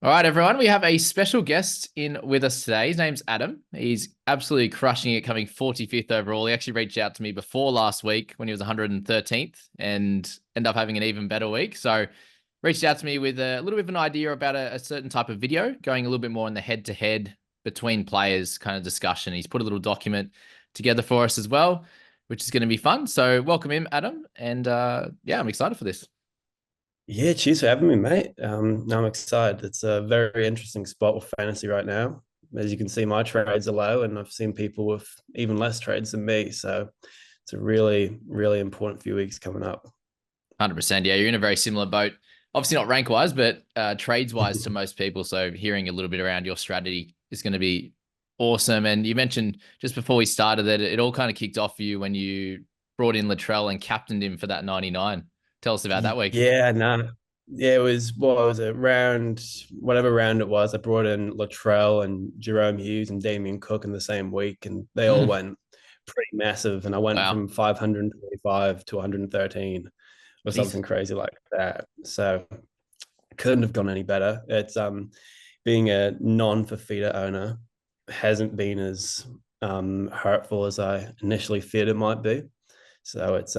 All right, everyone. We have a special guest in with us today. His name's Adam. He's absolutely crushing it, coming 45th overall. He actually reached out to me before last week when he was 113th and ended up having an even better week. So reached out to me with a little bit of an idea about a certain type of video, going a little bit more in the head-to-head between players kind of discussion. He's put a little document together for us as well, which is going to be fun. So welcome him, Adam. And yeah, I'm excited for this. Yeah, cheers for having me, mate. No, I'm excited. It's a very interesting spot with fantasy right now. As you can see, my trades are low, and I've seen people with even less trades than me. So it's a really, really important few weeks coming up. 100%. Yeah, you're in a very similar boat. Obviously not rank wise, but trades wise to most people. So hearing a little bit around your strategy is going to be awesome. And you mentioned just before we started that it all kind of kicked off for you when you brought in Latrell and captained him for that 99. Tell us about that week. Yeah, no. Yeah, it was what was it, round whatever round it was. I brought in Latrell and Jerome Hughes and Damien Cook in the same week, and they all Mm, went pretty massive. And I went wow. from 525 to 113 or Jeez. something crazy like that. So couldn't have gone any better. It's being a non-Fafita owner hasn't been as hurtful as I initially feared it might be. So it's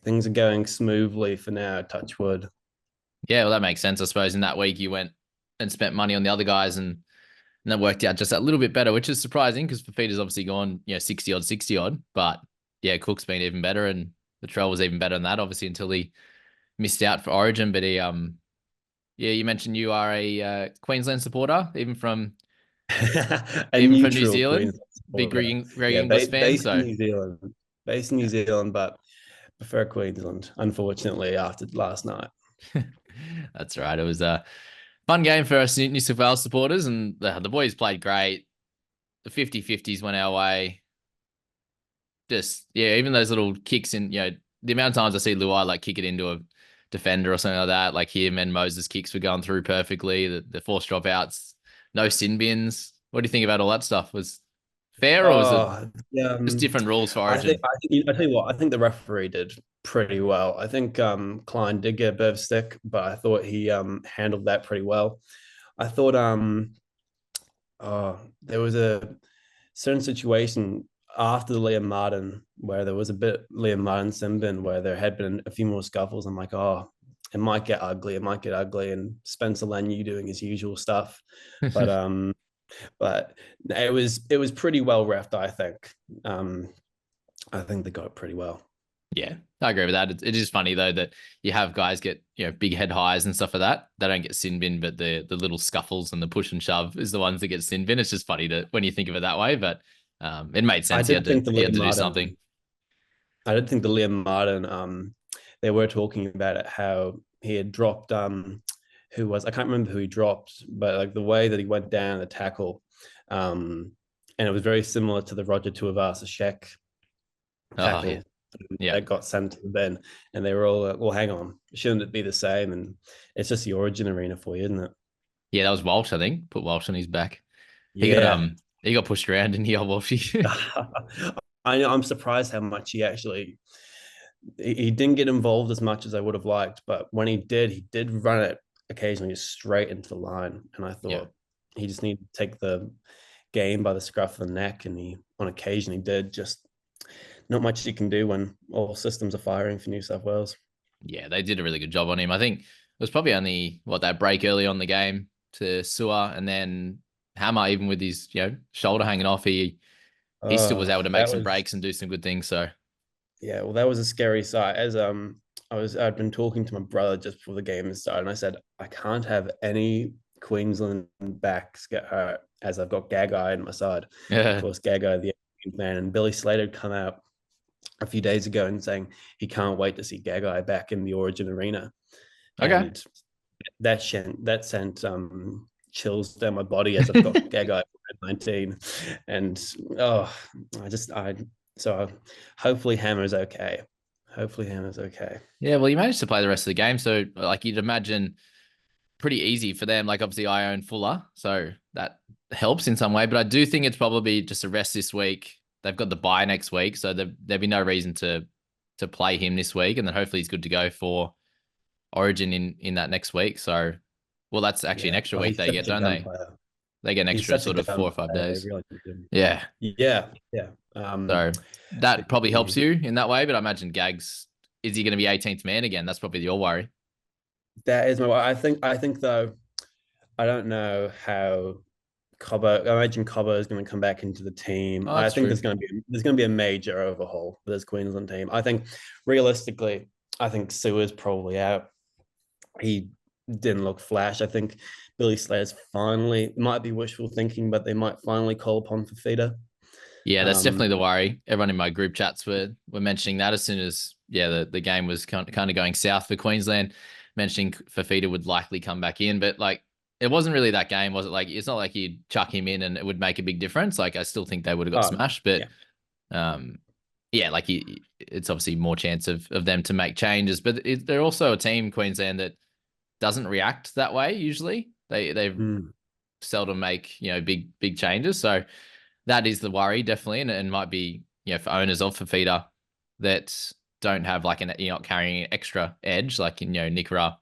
things are going smoothly for now, touch wood. Yeah, well, that makes sense. I suppose in that week you went and spent money on the other guys and that worked out just a little bit better, which is surprising because Fafita's obviously gone, 60 odd, 60 odd. But yeah, Cook's been even better and the trail was even better than that, obviously, until he missed out for Origin. But he, yeah, you mentioned you are a Queensland supporter, A even from New neutral Zealand, Queensland big supporter. Greg Yeah, Inglis fan. based in So New Zealand, based in New Zealand, but prefer Queensland. Unfortunately, after last night. that's right. It was a fun game for us New South Wales supporters, and the boys played great. The 50-50s went our way. Just, yeah, even those little kicks in, the amount of times I see Luai like kick it into a defender or something like that, like him and Moses kicks were going through perfectly. The forced dropouts, no sin bins. What do you think about all that stuff? Was fair or was it Oh, just um, different rules for I think Origin? I tell you what, I think the referee did pretty well. I think Klein did get a bit of stick, but I thought he handled that pretty well. I thought there was a certain situation after the Liam Martin where there was a bit Liam Martin Simbin where there had been a few more scuffles. I'm like, oh, it might get ugly. It might get ugly. And Spencer Lenu doing his usual stuff. But it was pretty well refed, I think. Um, I think they got it pretty well. Yeah, I agree with that. It is funny though that you have guys get big head highs and stuff like that. They don't get sin bin, but the little scuffles and the push and shove is the ones that get sin bin. It's just funny to when you think of it that way, but it made I sense. He had did to think the he had Liam to do something. Martin. I did think the Liam Martin. They were talking about it how he had dropped. Who was I can't remember who he dropped, but like the way that he went down the tackle, and it was very similar to the Roger Tuivasa Sheck Oh yeah, tackle yeah, that got sent to the bin, and they were all like, well, hang on, shouldn't it be the same? And it's just the Origin arena for you, isn't it? yeah. That was Walsh, I think. Put Walsh on his back. He got Yeah. he got pushed around in the old Walshy. I know. I'm surprised how much he didn't get involved as much as I would have liked, but when he did run it occasionally straight into the line, and I Yeah. thought he just needed to take the game by the scruff of the neck, and he on occasion he did. Just not much he can do when all systems are firing for New South Wales. Yeah, they did a really good job on him. I think it was probably only that break early on the game to Sewer and then Hammer, even with his shoulder hanging off, he still was able to make That some was breaks and do some good things. So Yeah, well, that was a scary sight. As I'd been talking to my brother just before the game started, and I said I can't have any Queensland backs get hurt as I've got Gagai in my side. Of yeah, course, Gagai, the man, and Billy Slater had come out a few days ago and saying he can't wait to see Gagai back in the Origin arena, okay, and that sent chills down my body as I've got Gagai at 19, and oh, I so hopefully Hammer's okay. Hopefully Hammer's okay. yeah. Well, you managed to play the rest of the game, so like you'd imagine pretty easy for them. Like obviously I own Fuller, so that helps in some way. But I do think it's probably just a rest this week. They've got the bye next week, so there'd be no reason to play him this week, and then hopefully he's good to go for Origin in that next week. So Well, that's actually an Yeah. extra Oh, week he's they get, such a don't gun they? player. They get an He's extra such a sort of gun 4 or 5 player. They days. really need him. Yeah. Yeah. Yeah. So that probably helps He- you in that way. But I imagine Gags, is he going to be 18th man again? That's probably your worry. that is my. I think though. I don't know how Cobbo. I imagine Cobbo is going to come back into the team. Oh, I that's think true. there's going to be a major overhaul for this Queensland team. I think realistically, I think Sewer's probably out. He didn't look flash. I think Billy Slayer's finally might be wishful thinking, but they might finally call upon for Fita. Yeah, that's definitely Um, the worry. Everyone in my group chats were mentioning that as soon as the game was kind of going south for Queensland, mentioning Fafita would likely come back in, but like it wasn't really that game, was it? Like it's not like you'd chuck him in and it would make a big difference. Like I still think they would have got oh smashed, but yeah, um, yeah, like it's obviously more chance of them to make changes, but they're also a team Queensland that doesn't react that way usually. They mm, seldom make big changes, so that is the worry, definitely, and might be for owners of Fafita that don't have like you're not carrying an extra edge like in Nikora,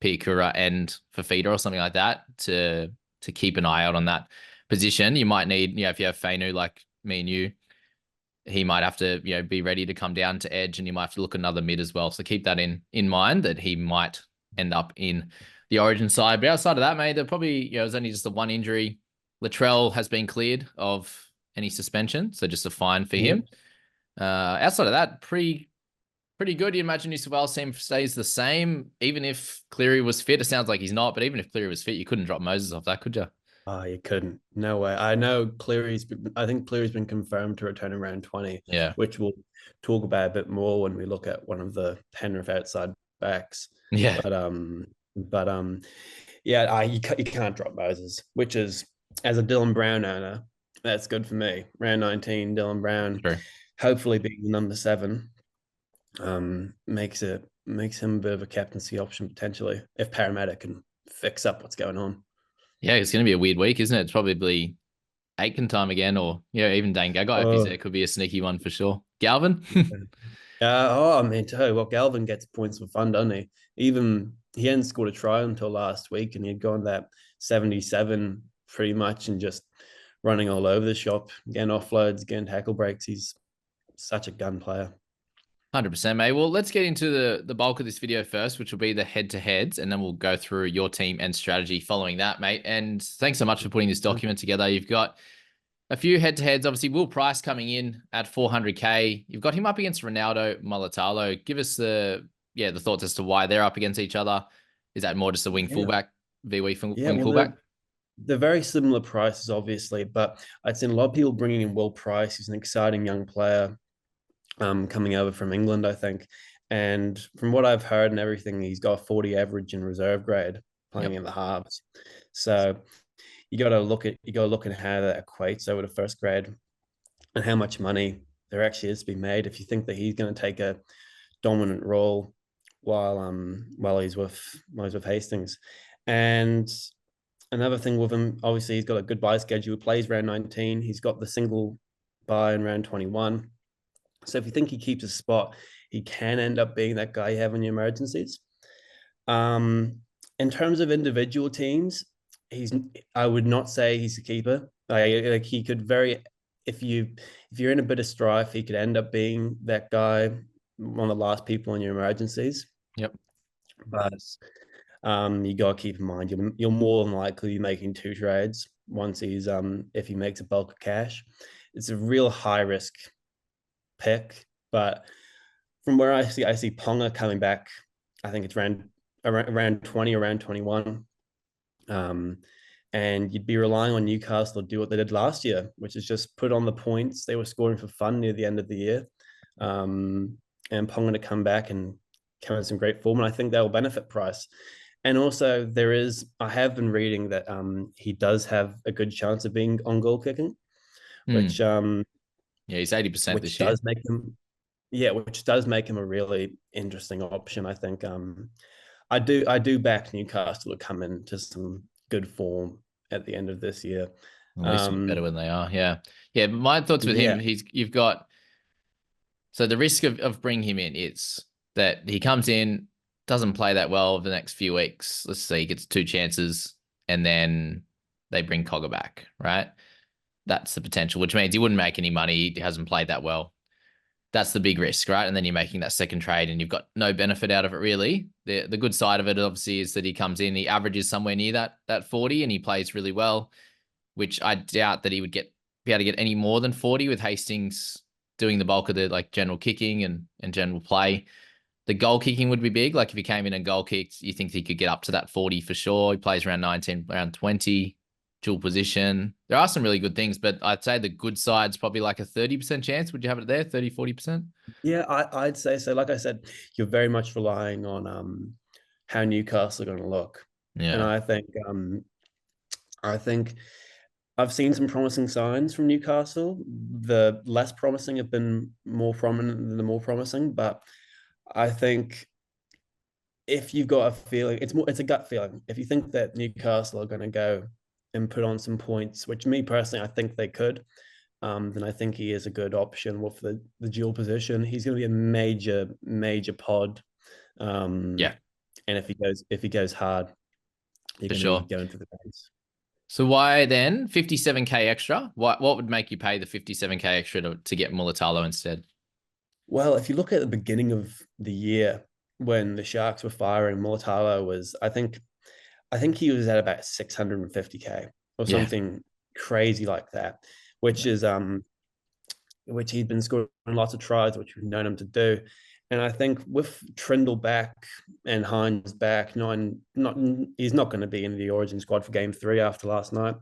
Piakura, and Fafita or something like that to keep an eye out on that position. You might need if you have Fainu like me and you, he might have to be ready to come down to edge, and you might have to look another mid as well. So keep that in mind that he might end up in the Origin side. But outside of that, mate, there probably it was only just the one injury. Latrell has been cleared of any suspension, so just a fine for yeah. him. Outside of that, pretty good. You imagine New South Wales team stays the same, even if Cleary was fit. It sounds like he's not, but even if Cleary was fit, you couldn't drop Moses off that, could you? Oh, you couldn't. No way. I know Cleary's. I think Cleary's been confirmed to return around 20, Yeah, which we'll talk about a bit more when we look at one of the Penrith outside backs. yeah, But yeah, you can't drop Moses, which is as a Dylan Brown owner, that's good for me. Round 19, Dylan Brown, true. hopefully being the number 7, makes him a bit of a captaincy option potentially if Parramatta can fix up what's going on. Yeah, it's going to be a weird week, isn't it? It's probably Aitken time again, or even Dane Gagai if he's there Oh, could be a sneaky one for sure. Galvin, I mean, tell you what, Galvin gets points for fun, doesn't he? Even he hadn't scored a try until last week, and he'd gone that 77 pretty much and just running all over the shop, getting offloads, getting tackle breaks. He's such a gun player. 100%, mate. Well, let's get into the bulk of this video first, which will be the head-to-heads, and then we'll go through your team and strategy following that, mate. And thanks so much for putting this document together. You've got a few head-to-heads. Obviously, Will Pryce coming in at 400K. You've got him up against Ronaldo, Mulitalo. Give us the thoughts as to why they're up against each other. Is that more just a wing Yeah, fullback, VW yeah. wing Well, fullback? they're very similar prices, obviously, but I'd seen a lot of people bringing in Will Price. He's an exciting young player, coming over from England, I think. And from what I've heard and everything, he's got 40 average in reserve grade playing Yep. in the halves. So you got to look at how that equates over to first grade and how much money there actually is to be made if you think that he's going to take a dominant role while he's with Hastings. And another thing with him, obviously, he's got a good buy schedule. He plays round 19. He's got the single buy in round 21. So if you think he keeps a spot, he can end up being that guy you have in your emergencies. Um, in terms of individual teams, I would not say he's a keeper. Like he could very if you're in a bit of strife, he could end up being that guy, one of the last people in your emergencies. Yep. But you got to keep in mind you're more than likely making 2 trades once if he makes a bulk of cash. It's a real high risk pick, but from where I see Ponga coming back. I think it's around 20, around 21. Um, and you'd be relying on Newcastle to do what they did last year, which is just put on the points. They were scoring for fun near the end of the year. And Ponga to come back and come in some great form. And I think that will benefit Pryce. And also I have been reading that he does have a good chance of being on goal kicking, Hmm. which Yeah, he's 80% which this year. does make him yeah, which does make him a really interesting option. I think I do back Newcastle to come into some good form at the end of this year. At least a bit better Um, when they are. Yeah. Yeah. But my thoughts with yeah, him, you've got, so the risk of bringing him in is that he comes in, doesn't play that well over the next few weeks. Let's say he gets 2 chances and then they bring Cogger back, right? That's the potential, which means he wouldn't make any money. He hasn't played that well. That's the big risk, right? And then you're making that second trade and you've got no benefit out of it really. The good side of it obviously is that he comes in, he averages somewhere near that 40 and he plays really well, which I doubt that he would be able to get any more than 40 with Hastings doing the bulk of the like general kicking and general play. The goal kicking would be big. Like if he came in and goal kicked, you think he could get up to that 40 for sure. He plays around 19, around 20, dual position. There are some really good things, but I'd say the good side's probably like a 30% chance. Would you have it there? 30, 40%? Yeah, I'd say so. Like I said, you're very much relying on how Newcastle are going to look. And Yeah. I think I've seen some promising signs from Newcastle. The less promising have been more prominent than the more promising, but I think if you've got a feeling, it's a gut feeling. If you think that Newcastle are going to go and put on some points, which me personally, I think they could, then I think he is a good option with the dual position. He's going to be a major pod. Yeah, And if he goes hard, you're for going to be sure. going for the base. So why then 57K extra? What would make you pay the 57K extra to get Mulitalo instead? Well, if you look at the beginning of the year when the Sharks were firing, Mulitalo was, I think he was at about 650K or Yeah. something crazy like that, which is which he'd been scoring lots of tries, which we've known him to do. And I think with Trindle back and Hynes back, he's not going to be in the Origin squad for Game 3 after last night.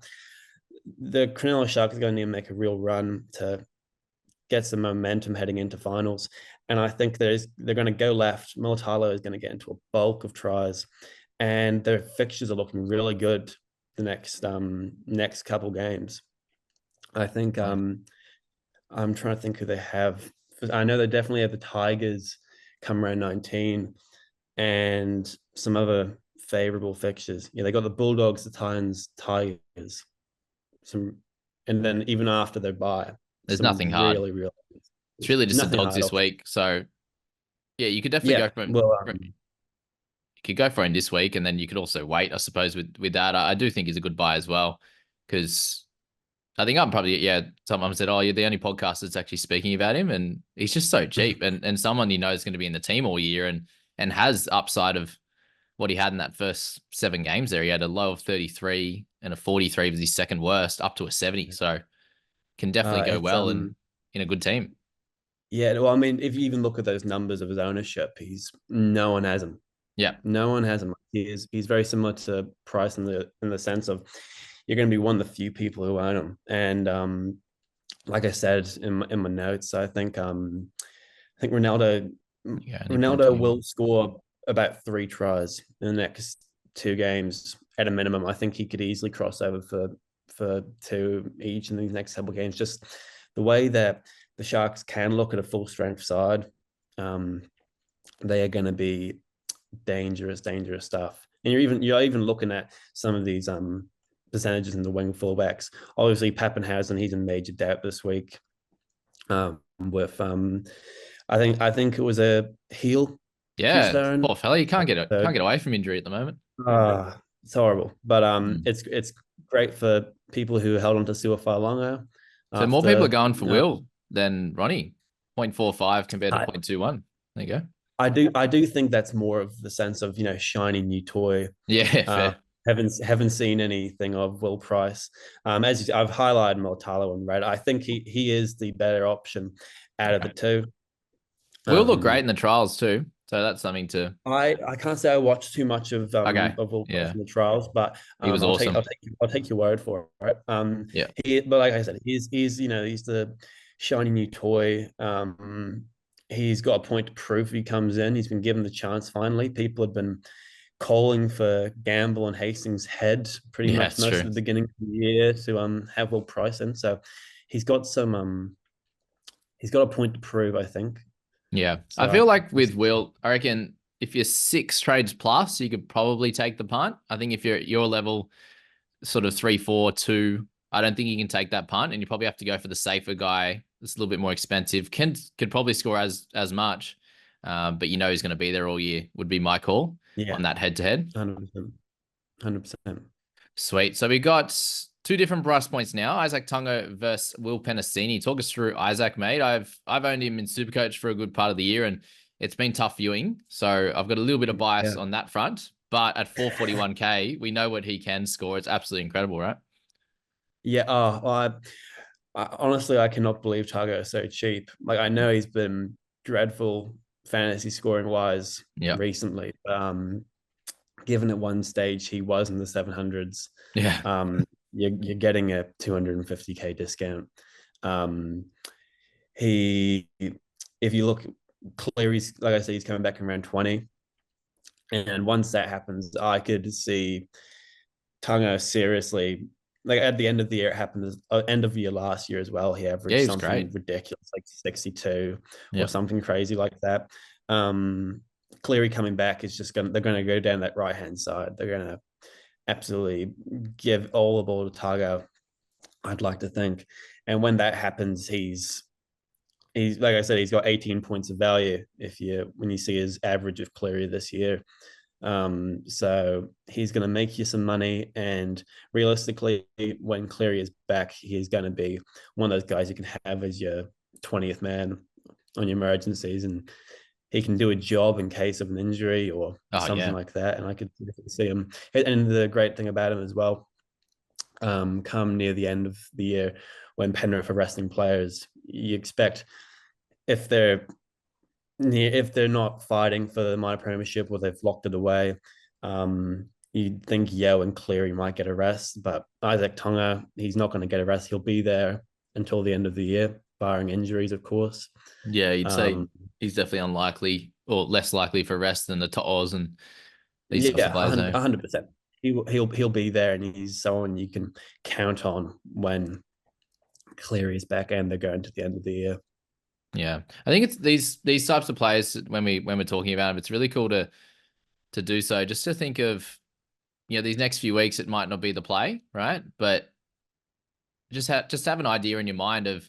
The Cronulla Sharks are going to need to make a real run to get some momentum heading into finals. And I think they're going to go left. Mulitalo is going to get into a bulk of tries, and their fixtures are looking really good the next couple games. I think I'm trying to think who they have. I know they definitely have the Tigers come around 19 and some other favorable fixtures. Yeah, they got the Bulldogs, the Titans, Tigers. And then even after their bye, There's some nothing hard. really It's really just the nothing dogs hard this option. week. So yeah, you could definitely Yeah, go for him. well, You could go for him this week, and then you could also wait, I suppose, with that. I do think he's a good buy as well, because I think I'm probably, yeah, someone said, oh, you're the only podcast that's actually speaking about him. And he's just so cheap and someone you know is going to be in the team all year and has upside of what he had in that first 7 games there. He had a low of 33 and a 43 was his second worst, up to a 70. So can definitely go it's well and in a good team. yeah. Well, I mean, if you even look at those numbers of his ownership, no one has him. Yeah. No one has him. He's very similar to Pryce in the sense of you're going to be one of the few people who own him. And like I said in my notes, I think Yeah. Only Ronaldo 0.21. will score about 3 tries in the next 2 games at a minimum. I think he could easily cross over for 2 each in these next couple of games. Just the way that the Sharks can look at a full strength side, they are going to be dangerous stuff. And you're even looking at some of these percentages in the wing fullbacks. Obviously, Pappenhausen, he's in major doubt this week. With I think it was a heel. Yeah. Poor fella. You can't get away from injury at the moment. It's horrible, but Mm. it's great for people who held on to Suafai longer. So more people are After going for Will than Ronnie. 0.45 compared to I, 0.21. There you go. I do think that's more of the sense of shiny new toy. Yeah, Uh, fair. haven't seen anything of Will Pryce. I've highlighted Mulitalo in red. I think he is the better option out of the two. Will look great Um, in the trials too. So that's something to. I can't say I watched too much Okay. of Will Pryce Yeah. in the trials, but He was awesome. I'll take your word for it. Yeah. But like I said, he's the shiny new toy. He's got a point to prove if he comes in. He's been given the chance finally. People had been calling for Gamble and Hastings' head pretty Yeah, much it's most true. of the beginning of the year to have Will Pryce in. So he's got some he's got a point to prove, I think. Yeah. I So I feel think like with Will, I reckon if you're 6 trades plus, you could probably take the punt. I think if you're at your level, sort of 3, 4, 2, I don't think you can take that punt, and you probably have to go for the safer guy that's a little bit more expensive. Could probably score as much. but you know he's going to be there all year, would be my call Yeah, on that head to head. 100%. 100%. Sweet. So we got two different price points now. Isaac Tungo versus Will Penisini. Talk us through Isaac, mate. I've owned him in Supercoach for a good part of the year, and it's been tough viewing. So I've got a little bit of bias Yeah. on that front. But at 441k, we know what he can score. It's absolutely incredible, right? Yeah. Honestly, I cannot believe Tago is so cheap. Like, I know he's been dreadful fantasy scoring wise Yeah. recently. Given at one stage he was in the 700s, Yeah. you're getting a 250k discount. Um, he, if you look, Cleary's, like I said, he's coming back in round 20. And once that happens, I could see Tunga seriously, like at the end of the year, it happened end of year last year as well. He Yeah, averaged he was something great. ridiculous, like 62 or Yeah. something crazy like that. Cleary coming back is just they're gonna go down that right hand side. They're gonna absolutely give all the ball to Tago, I'd like to think. And when that happens, he's like I said, he's got 18 points of value if you when you see his average of Cleary this year. So he's going to make you some money, and realistically, when Cleary is back, he's going to be one of those guys you can have as your 20th man on your emergencies, and he can do a job in case of an injury or Oh, something yeah. like that. And I could see him. And the great thing about him as well, come near the end of the year when Penrith are resting players, you expect if they're not fighting for the minor premiership or they've locked it away, you'd think Yeo and Cleary might get a rest, but Isaac Tonga, he's not going to get a rest. He'll be there until the end of the year, barring injuries, of course. Yeah, you'd say Um, he's definitely unlikely or less likely for rest than the To'os and these types of yeah, players, though. 100%. He'll be there, and he's someone you can count on when Cleary's back and they're going to the end of the year. Yeah, I think it's these types of players when we're talking about them, it's really cool to do so. Just to think of, these next few weeks, it might not be the play, right? But just have an idea in your mind of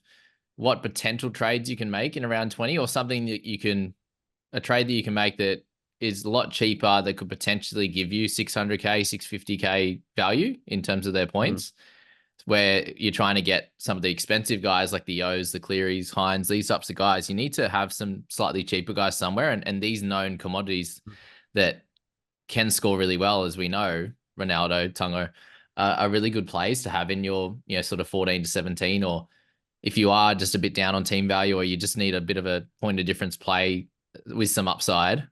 what potential trades you can make in around 20, or something that a trade that you can make that is a lot cheaper that could potentially give you 600k, 650k value in terms of their Mm. points, where you're trying to get some of the expensive guys like the O's, the Clearys, Hynes, these types of guys. You need to have some slightly cheaper guys somewhere, and these known commodities that can score really well, as we know, Ronaldo, Tungo, are really good plays to have in your, sort of 14 to 17, or if you are just a bit down on team value, or you just need a bit of a point of difference play with some upside,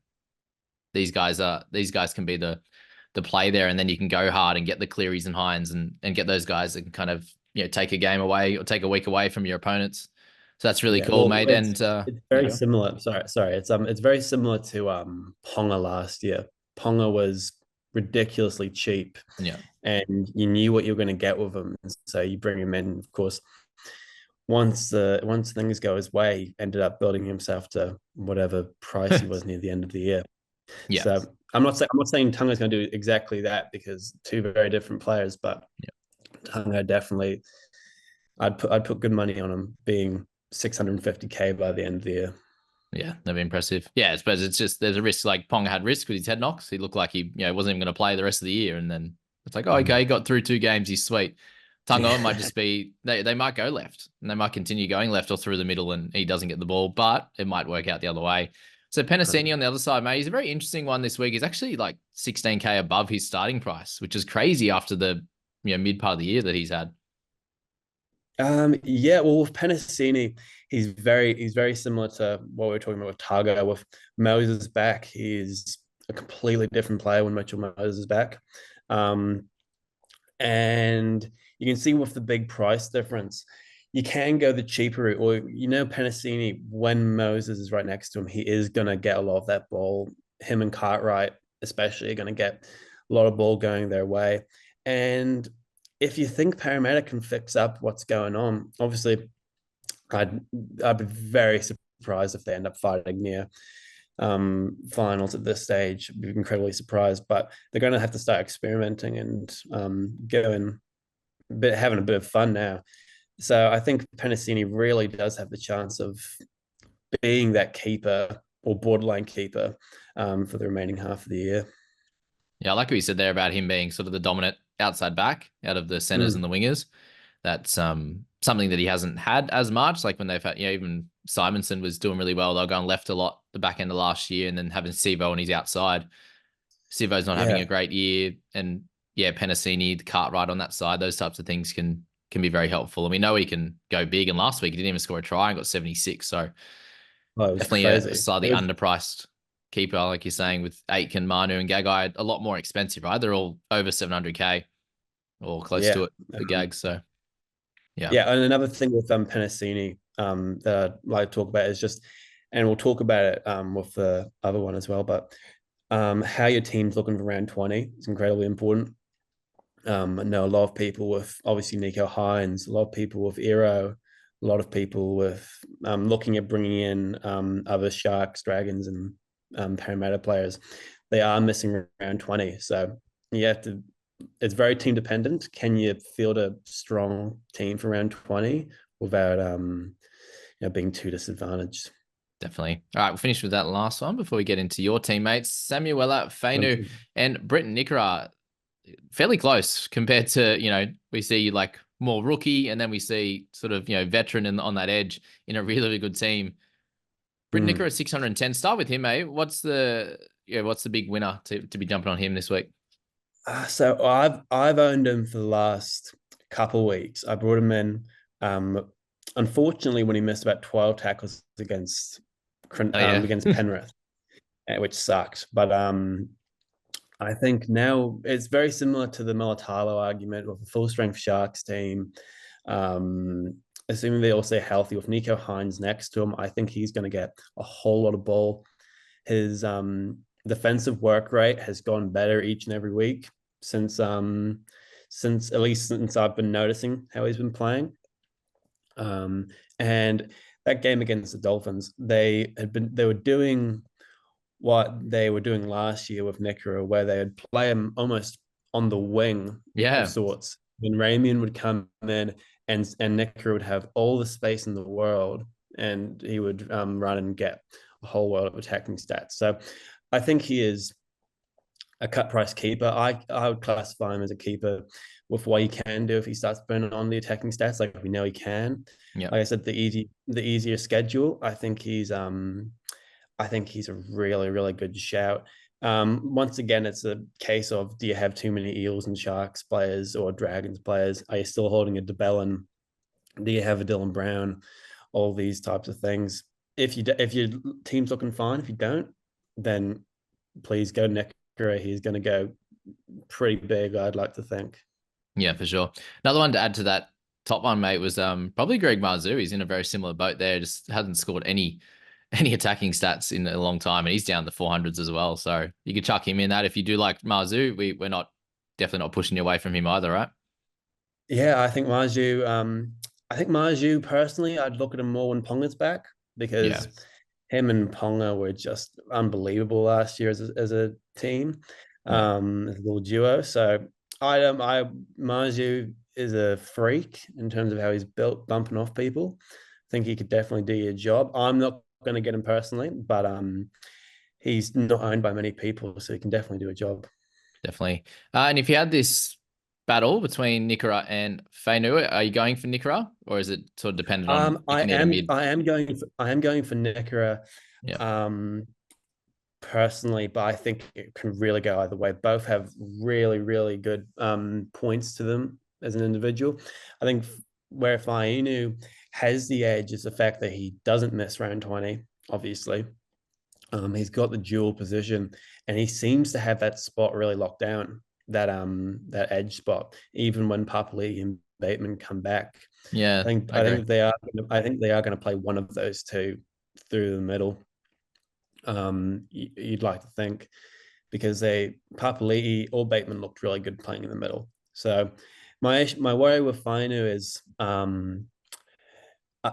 these guys can be the play there, and then you can go hard and get the Clearys and Hynes and get those guys that can kind of take a game away or take a week away from your opponents. So that's really Yeah, cool, well, mate. it's And it's yeah, very go. similar. Sorry, it's very similar to Ponga last year. Ponga was ridiculously cheap, Yeah. and you knew what you were going to get with him. So you bring him in. Of course, once things go his way, he ended up building himself to whatever price he was near the end of the year. Yeah. So I'm not saying Tonga's going to do exactly that, because two very different players, but Yeah. Tonga definitely, I'd put good money on him being 650k by the end of the year. Yeah, that'd be impressive. Yeah, I suppose it's just there's a risk. Like Ponga had risk with his head knocks. He looked like he, wasn't even going to play the rest of the year, and then it's like, oh, okay, he got through 2 games. He's sweet. Tungo might Yeah. just be they might go left, and they might continue going left or through the middle, and he doesn't get the ball, but it might work out the other way. So Penisini on the other side, mate, he's a very interesting one this week. He's actually like 16k above his starting price, which is crazy after the mid part of the year that he's had. Yeah, well, with Penisini, he's very similar to what we were talking about with Tago. With Moses back, he's a completely different player when Mitchell Moses is back. Um, and you can see with the big price difference, you can go the cheaper route, or Penisini, when Moses is right next to him, he is gonna get a lot of that ball. Him and Cartwright, especially, are gonna get a lot of ball going their way. And if you think Parramatta can fix up what's going on, obviously, I'd I'd be very surprised if they end up fighting near finals at this stage. I'd be incredibly surprised, but they're going to have to start experimenting and going, having a bit of fun now. So I think Penisini really does have the chance of being that keeper or borderline keeper for the remaining half of the year. Yeah, I like what you said there about him being sort of the dominant outside back out of the centers and the wingers. That's something that he hasn't had as much. Like when they've had, even Simonson was doing really well. They're going left a lot the back end of last year, and then having Sivo on his outside. Sivo's not having Yeah. a great year, and yeah, Penisini, the Cartwright on that side, those types of things can be very helpful. And we know he can go big. And last week he didn't even score a try and got 76. So Oh, it was definitely a crazy. slightly It was, underpriced keeper, like you're saying, with Aitken, Manu, and Gagai a lot more expensive, right? They're all over 700K or close to yeah. it, the Gags. So yeah. Yeah, and another thing with Penisini that I'd like to talk about is just, and we'll talk about it with the other one as well, but how your team's looking for round 20 is incredibly important. I know a lot of people with obviously Nico Hynes, a lot of people with Eero, a lot of people with looking at bringing in other Sharks, Dragons, and Parramatta players. They are missing round 20. So you have to, it's very team dependent. Can you field a strong team for round 20 without being too disadvantaged? Definitely. All right, we'll finish with that last one before we get into your teammates. Samuela, Fainu, and Britton Nikora, fairly close compared to, we see like more rookie, and then we see sort of, veteran on that edge in a really, really good team. Britton Nikora 610. Start with him, eh? What's the big winner to be jumping on him this week? So I've owned him for the last couple of weeks. I brought him in. Unfortunately, when he missed about 12 tackles against Penrith, which sucked. But I think now it's very similar to the Mulitalo argument with a full strength Sharks team. Assuming they all stay healthy with Nico Hynes next to him, I think he's going to get a whole lot of ball. His defensive work rate has gone better each and every week since I've been noticing how he's been playing. And that game against the Dolphins, they were doing what they were doing last year with Nikora, where they would play him almost on the wing of sorts. When Ramian would come in and Nikora would have all the space in the world, and he would run and get a whole world of attacking stats. So I think he is a cut price keeper. I would classify him as a keeper with what he can do if he starts burning on the attacking stats, like we know he can. Yeah. Like I said, the easier schedule. I think he's a really, really good shout. Once again, it's a case of, do you have too many Eels and Sharks players or Dragons players? Are you still holding a DeBellin? Do you have a Dylan Brown? All these types of things. If your team's looking fine, if you don't, then please go Nikora. He's going to go pretty big, I'd like to think. Yeah, for sure. Another one to add to that top one, mate, was probably Greg Marzhew. He's in a very similar boat there. Just hasn't scored any attacking stats in a long time, and he's down the 400s as well. So you could chuck him in that if you do like Marzhew. We're definitely not pushing you away from him either, right? Yeah, I think Marzhew. Personally, I'd look at him more when Ponga's back, because him and Ponga were just unbelievable last year as a team, as a little duo. So Marzhew is a freak in terms of how he's built, bumping off people. I think he could definitely do your job. I'm not going to get him personally, but he's not owned by many people, so he can definitely do a job. Definitely. And if you had this battle between Nikora and Fainu, are you going for Nikora, or is it sort of dependent on if you need a mid? I am going for Nikora. Personally, but I think it can really go either way. Both have really, really good points to them as an individual. I think where Fainu has the edge is the fact that he doesn't miss round 20, obviously. He's got the dual position, and he seems to have that spot really locked down, that edge spot, even when Papali'i and Bateman come back. Yeah, I think they are going to play one of those two through the middle. You'd like to think, because Papali'i or Bateman looked really good playing in the middle. So my worry with Fainu is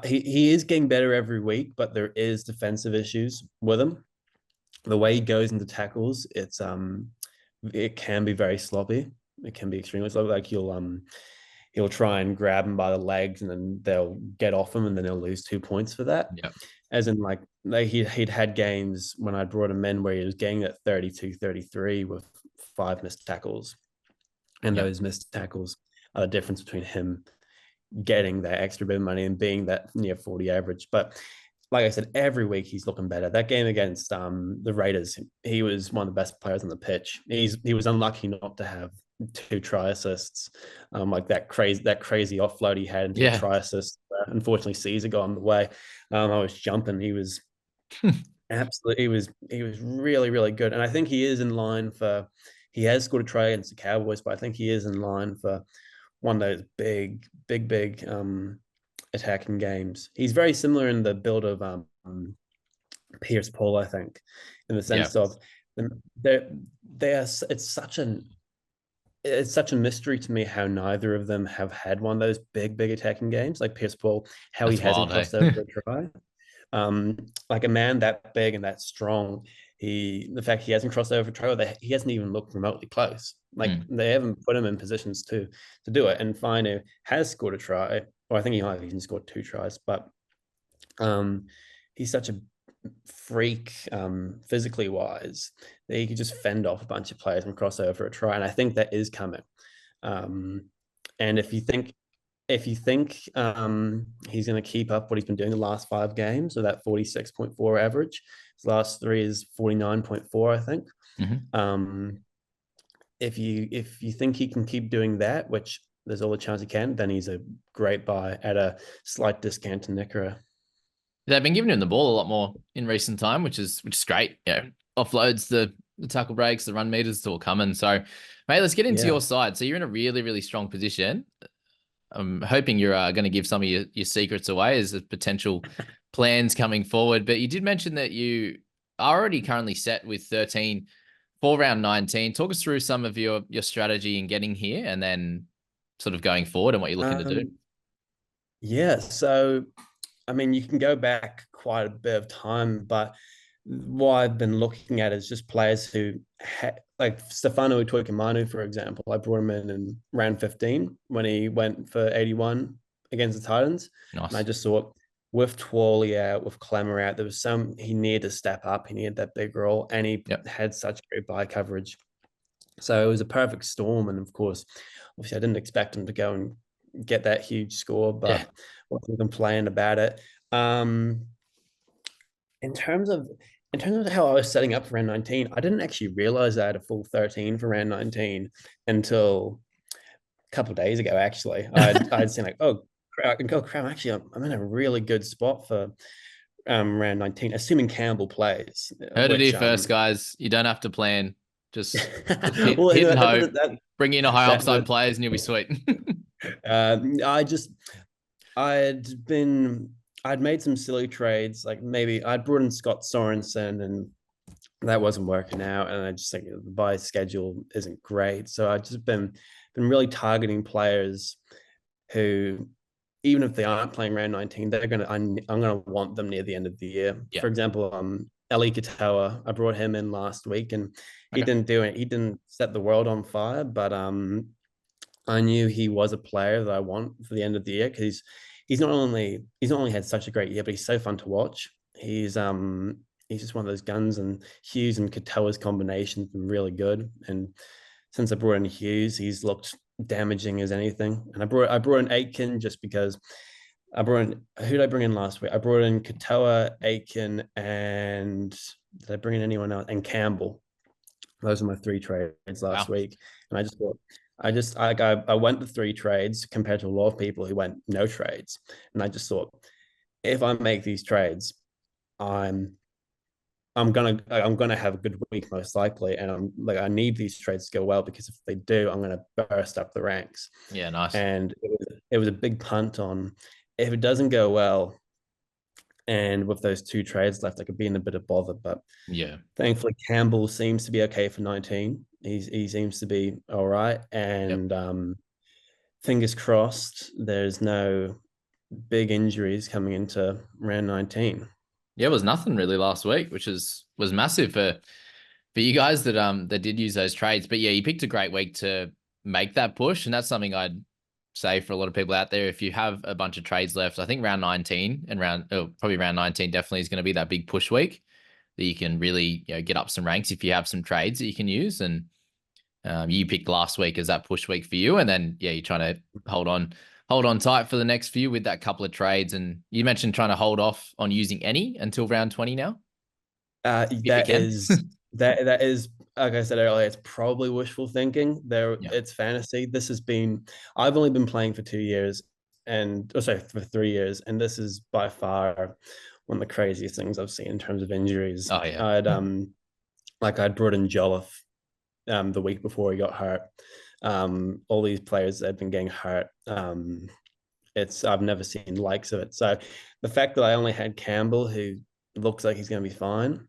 he is getting better every week, but there is defensive issues with him. The way he goes into tackles, it can be very sloppy. It can be extremely sloppy. Like he'll try and grab him by the legs, and then they'll get off him, and then they'll lose 2 points for that. Yeah. As in, like he'd had games when I brought him in where he was getting at 32, 33 with 5 missed tackles. And Yeah. those missed tackles are the difference between him getting that extra bit of money and being that near 40 average. But like I said, every week he's looking better. That game against the Raiders, he was one of the best players on the pitch. He was unlucky not to have 2 try assists, like that crazy offload he had into a Yeah. try assist. Unfortunately, Caesar got on the way. I was jumping. He was absolutely. He was really, really good, and I think he is in line for. He has scored a try against the Cowboys, but I think he is in line for one of those big attacking games. He's very similar in the build of Pierce Paul, I think, in the Yeah. sense of they are. It's such a mystery to me how neither of them have had one of those big attacking games. Like Pierce Paul, how he That's hasn't wild, hey? crossed over for a try. Like a man that big and that strong, the fact he hasn't crossed over for a try, he hasn't even looked remotely close. Like they haven't put him in positions to do it. And Fainu has scored a try, or I think he might have even scored 2 tries, but he's such a freak physically wise that he could just fend off a bunch of players and cross over a try. And I think that is coming. And if you think he's going to keep up what he's been doing the last 5 games, so that 46.4 average, his last 3 is 49.4, I think. If you think he can keep doing that, which there's all the chance he can, then he's a great buy at a slight discount to Nikora. They've been giving him the ball a lot more in recent time, which is great. Yeah, offloads, the tackle breaks, the run meters, it's all coming. So, mate, let's get into your side. So you're in a really, really strong position. I'm hoping you're going to give some of your secrets away as the potential plans coming forward. But you did mention that you are already currently set with 13 for round 19. Talk us through some of your strategy in getting here, and then sort of going forward and what you're looking to do. Yeah, so I mean, you can go back quite a bit of time, but what I've been looking at is just players who like Stefano Utoikamanu, for example. I brought him in round 15 when he went for 81 against the Titans. Nice. And I just thought with Twally out, with Clemmer out, there was he needed to step up. He needed that big role, and he had such great buy coverage. So it was a perfect storm. And of course, obviously I didn't expect him to go and get that huge score, but I wasn't complaining about it. In terms of how I was setting up for round 19, I didn't actually realize I had a full 13 for round 19 until a couple of days ago. Actually, I'd seen like, oh crap! Actually, I'm in a really good spot for round 19, assuming Campbell plays. Heard it here first, guys. You don't have to plan. Just hit, well, hit and hope. Bring in a high upside players, and you'll be sweet. I'd made some silly trades, like maybe I'd brought in Scott Sorensen, and that wasn't working out. And I just think the buy schedule isn't great. So I've just been really targeting players who, even if they aren't playing round 19, I'm gonna want them near the end of the year. Yeah. For example, Eli Katoa, I brought him in last week, and he didn't do it. He didn't set the world on fire, but I knew he was a player that I want for the end of the year, because he's not only had such a great year, but he's so fun to watch. He's just one of those guns, and Hughes and Katoa's combination's been really good. And since I brought in Hughes, he's looked damaging as anything. And I brought in Aitken just because who did I bring in last week? I brought in Katoa, Aitken, and did I bring in anyone else? And Campbell. Those are my 3 trades last week. And I just thought, I went the 3 trades compared to a lot of people who went no trades. And I just thought, if I make these trades, I'm gonna have a good week most likely, and I need these trades to go well, because if they do, I'm gonna burst up the ranks. Yeah, nice. And it was a big punt on if it doesn't go well, and with those 2 trades left, I could be in a bit of bother. But yeah, thankfully Campbell seems to be okay for 19. He seems to be all right, and fingers crossed there's no big injuries coming into round 19. Yeah, it was nothing really last week, which was massive for you guys that did use those trades. But yeah, you picked a great week to make that push, and that's something I'd say for a lot of people out there, if you have a bunch of trades left, I think round 19 and probably round 19 definitely is going to be that big push week that you can really, get up some ranks if you have some trades that you can use. And you picked last week as that push week for you, and then you're trying to hold on tight for the next few with that couple of trades. And you mentioned trying to hold off on using any until round 20 now. If you That can. is that is, like I said earlier, it's probably wishful thinking. It's fantasy. I've only been playing for 2 years, for 3 years, and this is by far one of the craziest things I've seen in terms of injuries. Oh yeah. I'd brought in Jolliffe the week before he got hurt. All these players that have been getting hurt. I've never seen the likes of it. So the fact that I only had Campbell, who looks like he's going to be fine,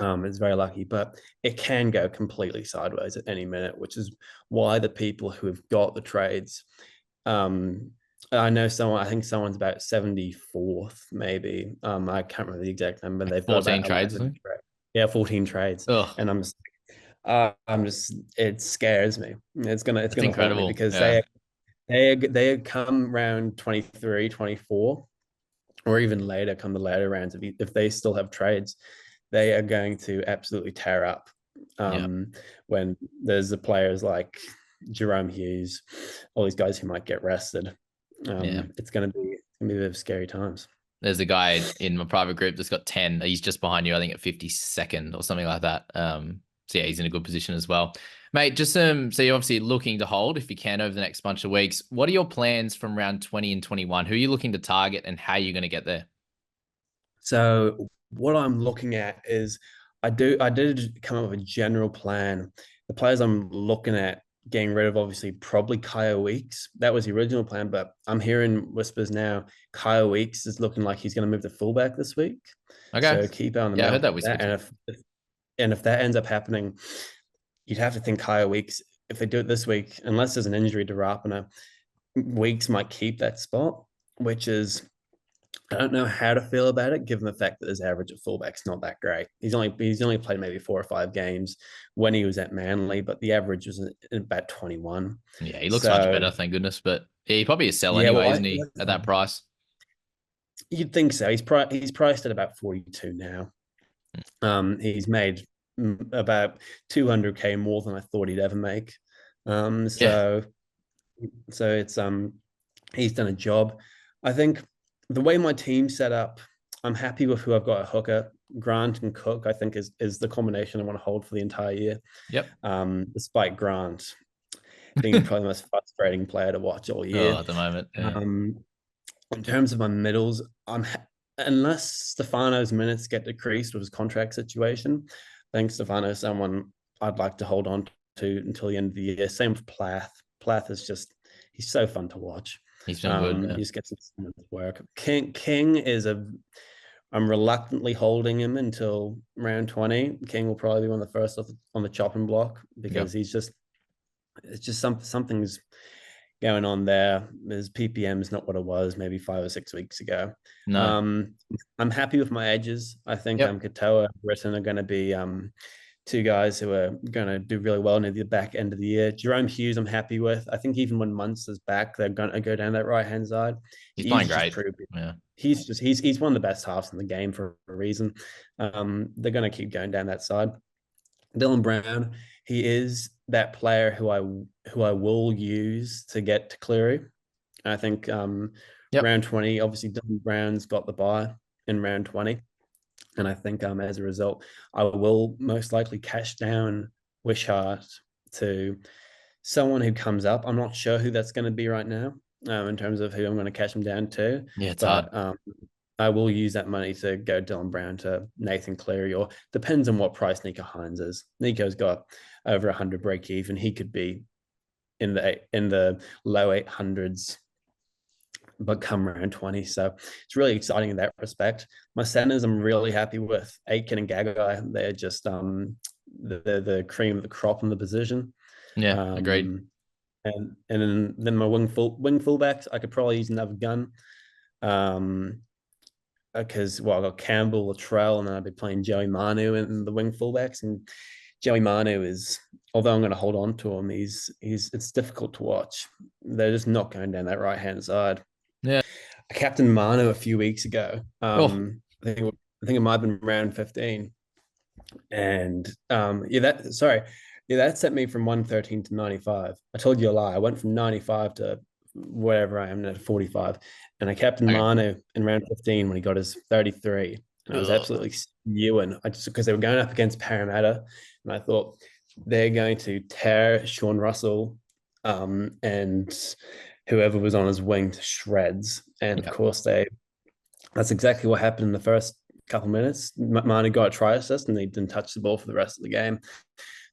is very lucky. But it can go completely sideways at any minute, which is why the people who have got the trades, I know someone. I think someone's about 74th, maybe. I can't remember the exact number. They've 14 got trades. Yeah, 14 trades. Ugh. And it scares me. It's gonna haunt me because they come round 23, 24, or even later, come the later rounds. If they still have trades, they are going to absolutely tear up. When there's the players like Jerome Hughes, all these guys who might get rested. It's gonna be a bit of scary times. There's a guy in my private group that's got 10. He's just behind you, I think, at 52nd or something like that. So yeah, he's in a good position as well. Mate, just so you're obviously looking to hold if you can over the next bunch of weeks. What are your plans from round 20 and 21? Who are you looking to target and how are you going to get there? So what I'm looking at is I did come up with a general plan. The players I'm looking at getting rid of, obviously, probably Kaeo Weekes. That was the original plan, but I'm hearing whispers now. Kaeo Weekes is looking like he's going to move to fullback this week. Okay. So keep on the I heard that whisper. And if that ends up happening, you'd have to think Kaeo Weekes, if they do it this week, unless there's an injury to Rapana, Weekes might keep that spot, which is, I don't know how to feel about it, given the fact that his average at fullback's not that great. He's only played maybe 4 or 5 games when he was at Manly, but the average was about 21. Yeah, he looks much better, thank goodness. But he probably a sell anyway, isn't he, at that price? You'd think so. He's priced at about 42 now. He's made about 200K more than I thought he'd ever make. So it's he's done a job. I think the way my team's set up, I'm happy with who I've got at hooker. Grant and Cook, I think, is the combination I want to hold for the entire year. Yep. Despite Grant being probably the most frustrating player to watch all year. At the moment. Yeah. In terms of my middles, unless Stefano's minutes get decreased with his contract situation, I think Stefano is someone I'd like to hold on to until the end of the year. Same with Plath. Plath is he's so fun to watch. He's been good. Yeah. He just gets some work. King I'm reluctantly holding him until round 20. King will probably be one of the first on the chopping block because it's just something's going on there. His PPM is not what it was maybe 5 or 6 weeks ago. No. I'm happy with my edges. I think Katoa and Britton are going to be 2 guys who are going to do really well near the back end of the year. Jerome Hughes, I'm happy with. I think even when Munster's back, they're going to go down that right-hand side. He's playing great. Yeah. He's one of the best halves in the game for a reason. They're going to keep going down that side. Dylan Brown, he is that player who I will use to get to Cleary. I think round 20, obviously Dylan Brown's got the bye in round 20. And I think as a result, I will most likely cash down Wishart to someone who comes up. I'm not sure who that's going to be right now in terms of who I'm going to cash him down to. Yeah, it's hard. I will use that money to go Dylan Brown to Nathan Cleary, or depends on what price Nico Hynes is. Nico's got over 100 break even. He could be in the low 800s, but come around 20. So it's really exciting in that respect. My centers, I'm really happy with Aitken and Gagai. They're just the cream of the crop in the position. Yeah, agreed. And then my wing fullbacks, I could probably use another gun. Because I got Campbell, Latrell, and then I'd be playing Joey Manu in the wing fullbacks, and Joey Manu is, although I'm going to hold on to him, it's difficult to watch. They're just not going down that right hand side. Yeah. I captained Manu a few weeks ago. Oh, I think it might have been round 15. And that set me from 113 to 95. I told you a lie. I went from 95 to wherever I am now, 45. And I captained okay. Manu in round 15 when he got his 33. And I was Ugh. absolutely spewing. I just because they were going up against Parramatta, and I thought they're going to tear Sean Russell and whoever was on his wing to shreds. And of Yeah, course, that's exactly what happened in the first couple of minutes. Manu got a try assist and he didn't touch the ball for the rest of the game.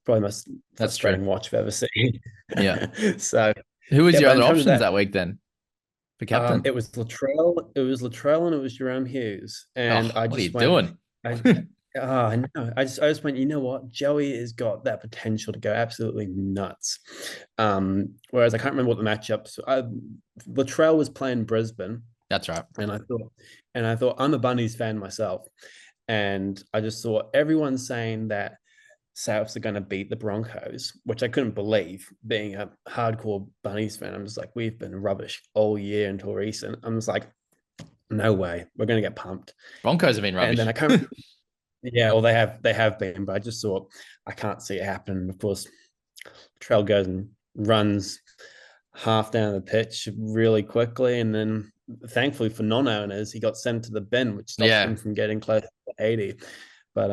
Probably the most that's true. frustrating watch I've ever seen. Yeah. So Who was yeah, your but in other terms of options that, that week then for captain? it was Latrell, and it was Jerome Hughes. And Oh, I what are you just went, doing? I I know. I just went, you know what? Joey has got that potential to go absolutely nuts. Whereas I can't remember what the matchups. Latrell was playing Brisbane, That's right. and I thought I'm a Bunnies fan myself, and I just saw everyone saying that Souths are going to beat the Broncos, which I couldn't believe. Being a hardcore Bunnies fan, I'm just like, we've been rubbish all year until recent. I'm just like, no way, we're going to get pumped. Broncos have been And then rubbish. I can't. Yeah, well, they have been, but I just thought I can't see it happen. Of course, Trail goes and runs half down the pitch really quickly, and then thankfully for non-owners, he got sent to the bin, which stops Yeah. them from getting close to 80. But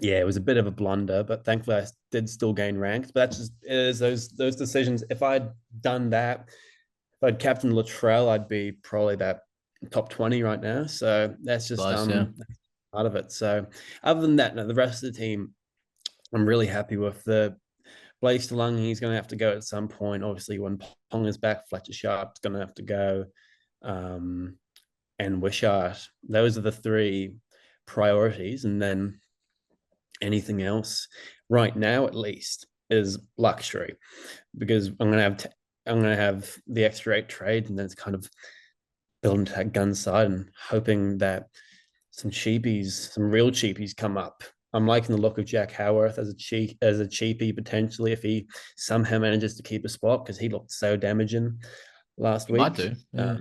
yeah, it was a bit of a blunder, but thankfully I did still gain ranked. But that's just it is those decisions. If I'd done that, if I'd captained Latrell, I'd be probably that top 20 right now. So that's just Close, yeah. part of it. So other than that, no, the rest of the team, I'm really happy with the Blaze DeLong. He's going to have to go at some point. Obviously, when Ponga's back, Fletcher Sharp's going to have to go, um, and Wishart. Those are the three priorities, and then anything else, right now at least, is luxury because I'm going to have the extra 8 trades, and then it's kind of building to that gun side and hoping that some real cheapies come up. I'm liking the look of Jack Howarth as a cheapie potentially if he somehow manages to keep a spot because he looked so damaging last You might week. do. Yeah.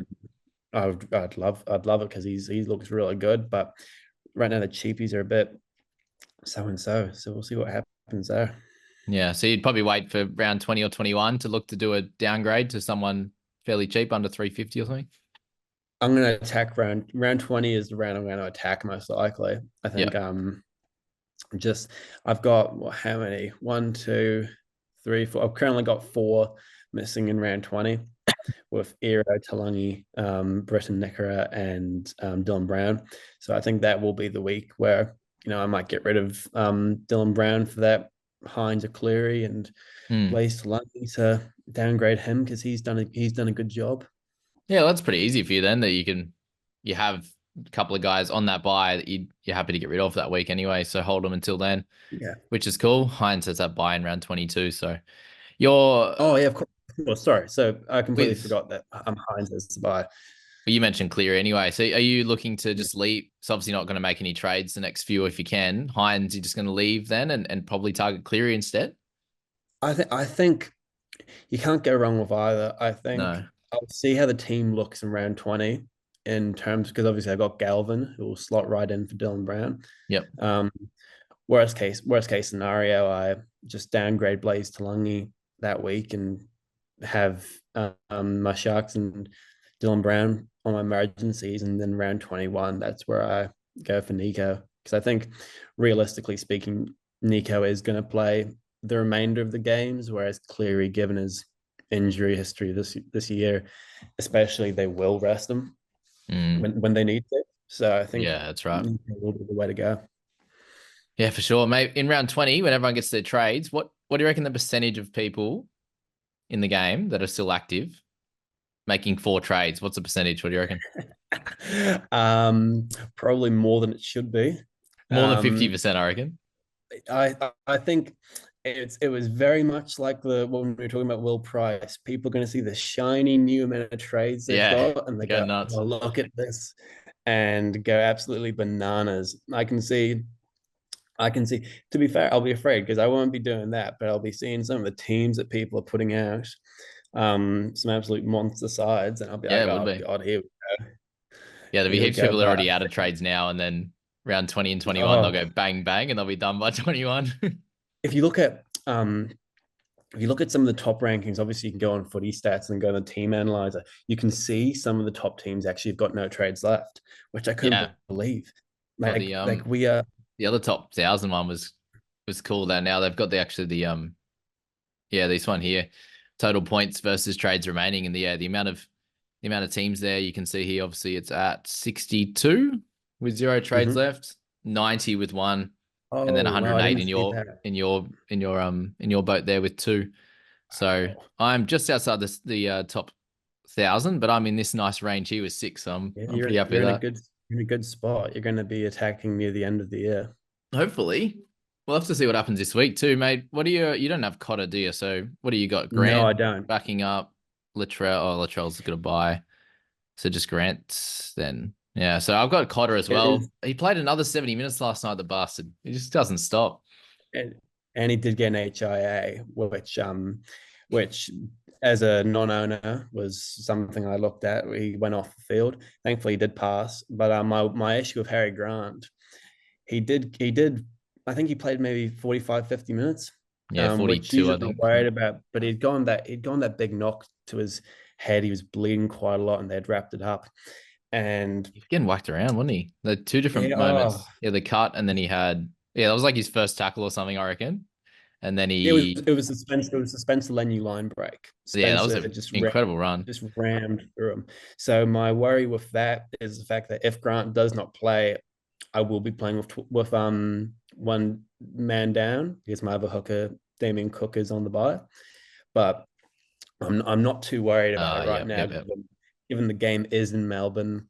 I'd love it because he looks really good. But right now the cheapies are a bit so and so. So we'll see what happens there. Yeah. So you'd probably wait for round 20 or 21 to look to do a downgrade to someone fairly cheap under 350 or something. I'm gonna attack round 20 is the round I'm gonna attack most likely. I Yeah. think just I've got how many? One, two, three, four. I've currently got 4 missing in round 20 with Ero, Talangi, Britton Nikora, and Dylan Brown. So I think that will be the week where I might get rid of Dylan Brown for that Hynes or Cleary and Hmm. Blaze Talangi to downgrade him because he's done a good job. Yeah, well, that's pretty easy for you then that you have a couple of guys on that buy that you're happy to get rid of that week anyway. So hold them until then, Yeah. which is cool. Hines has that buy in round 22. So you're Oh yeah, of course. Oh, sorry. So I completely with, forgot that Hynes is to buy. well, you mentioned Cleary anyway. So are you looking to just leave? It's obviously not going to make any trades the next few if you can. Hines, you're just going to leave then and probably target Cleary instead? I think you can't go wrong with either. I think No. I'll see how the team looks in round 20 in terms because obviously I've got Galvin who will slot right in for Dylan Brown. Yep. Um, worst case scenario, I just downgrade Blaze Talangi that week and have my Sharks and Dylan Brown on my emergencies, and then round 21, that's where I go for Nico because I think realistically speaking, Nico is going to play the remainder of the games, whereas Cleary, given his injury history this year, especially, they will rest him Mm, when they need to. So I think yeah, that's right. Nico will be the way to go. Yeah, for sure. Maybe in round 20, when everyone gets their trades, what do you reckon the percentage of people in the game that are still active making 4 trades? What's the percentage? What do you reckon? Probably more than it should be. More than Um, 50%, I reckon. I think it was very much like when we were talking about Will Pryce. People are going to see the shiny new amount of trades they've Yeah, got, and they go go, nuts. "Oh, look at this," and go absolutely bananas. I can see I can see. To be fair, I'll be afraid because I won't be doing that, but I'll be seeing some of the teams that people are putting out, some absolute monster sides, and I'll be Yeah, like, it would oh be. God, Yeah, there'll be here we heaps of go. people that are But already out of trades now, and then round 20 and 21, they'll oh, go bang, bang, and they'll be done by 21. if you look at if you look at some of the top rankings, obviously you can go on footy stats and go on the team analyzer. You can see some of the top teams actually have got no trades left, which I couldn't Yeah. believe. Well, Like we are. the other top 1,000 one was cool. That now they've got yeah, this one here, total points versus trades remaining, and the amount of teams there you can see here. Obviously, it's at 62 with zero trades Mhm. left, 90 with one, and then Oh wow, I 108 didn't in see your that. boat there with two. So Wow. I'm just outside the top 1,000, but I'm in this nice range here with six. So I'm Yeah, I'm pretty happy with that. you're in a good spot. You're going to be attacking near the end of the year. Hopefully, we'll have to see what happens this week too, mate. What do you don't have Cotter, do you? So what do you got? No, Grant I don't. backing up Latrell. Oh, Latrell's gonna buy. So just Grant then. Yeah. So I've got Cotter as It well. is, He played another 70 minutes last night. The bastard. He just doesn't stop. and, and he did get an HIA, which as a non-owner was something I looked at. He went off the field. Thankfully, he did pass. But my issue with Harry Grant, he did. I think he played maybe 45, 50 minutes, Yeah, which 42, usually I I'm not think. worried about. But he'd gone that big knock to his head. He was bleeding quite a lot, and they'd wrapped it up. And He was getting whacked around, wasn't he? The two different yeah, oh, moments. Yeah, the cut, and then he had. Yeah, that was like his first tackle or something, I reckon. And then it was he. it was a Spencer Lenny line break. Yeah, that was Spencer an incredible run. just rammed through him. So my worry with that is the fact that if Grant does not play, I will be playing with one man down because my other hooker Damien Cook is on the bye. But I'm not too worried about it right Yep, now, yep, yep. given the game is in Melbourne.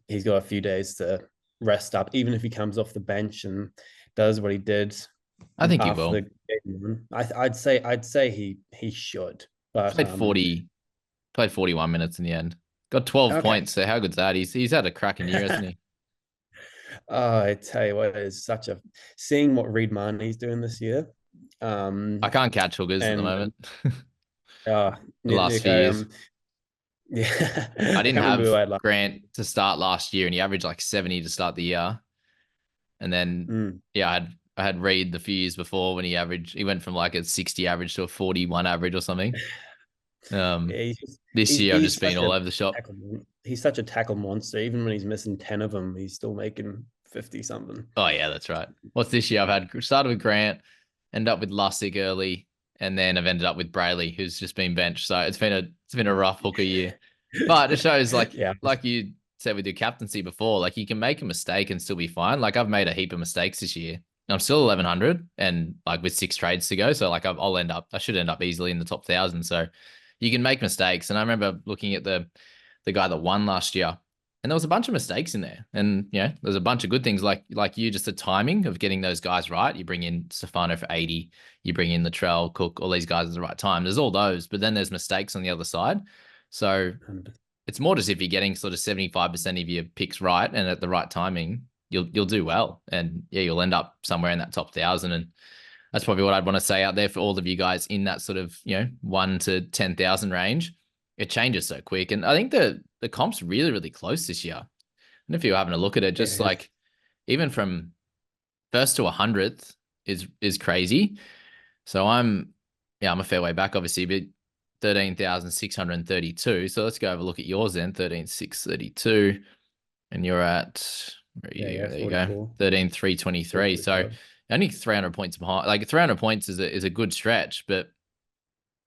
He's got a few days to rest up, even if he comes off the bench and does what he did I think he after the will. game. I'd say he should, but Played 40, played 41 minutes in the end. Got 12 okay. points. So how good's that? He's had a cracking year, hasn't he? Oh, I tell you what, it is such a seeing what Reed Mahoney's doing this year. I can't catch hookers at the And moment. uh, The last few Nico, years. yeah, I I can't didn't remember who have I had last. Grant to start last year, and he averaged like 70 to start the year. And then Mm. yeah, I had Reed the few years before when he went from like a 60 average to a 41 average or something. Yeah, This year I've he's just been such all a over the shop. tackle. He's such a tackle monster. Even when he's missing 10 of them, he's still making 50 something. Oh yeah, that's right. What's this year? I've had started with Grant, ended up with Lussick early, and then I've ended up with Brayley, who's just been benched. So it's been a rough hooker year. But it shows Yeah. like you said with your captaincy before, like you can make a mistake and still be fine. Like I've made a heap of mistakes this year. I'm still 1,100 and like with six trades to go. So like I should end up easily in the top 1,000. So you can make mistakes. And I remember looking at the guy that won last year, and there was a bunch of mistakes in there. And there's a bunch of good things like you, just the timing of getting those guys right. You bring in Stefano for 80, you bring in Latrell, Cook, all these guys at the right time. There's all those, but then there's mistakes on the other side. So it's more just if you're getting sort of 75% of your picks right and at the right timing, you'll do well. And yeah, you'll end up somewhere in that top 1,000. And that's probably what I'd want to say out there for all of you guys in that sort of, 1 to 10,000 range. It changes so quick. And I think the comp's really, really close this year. And if you're having a look at it, It just is. like even from first to 100th is crazy. So I'm a fair way back, obviously, but 13,632. So let's go have a look at yours then. 13,632. And you're at, where are Yeah, you? yeah, There you go. 44. 13,323. So 345. only 300 points behind. Like 300 points is a good stretch, but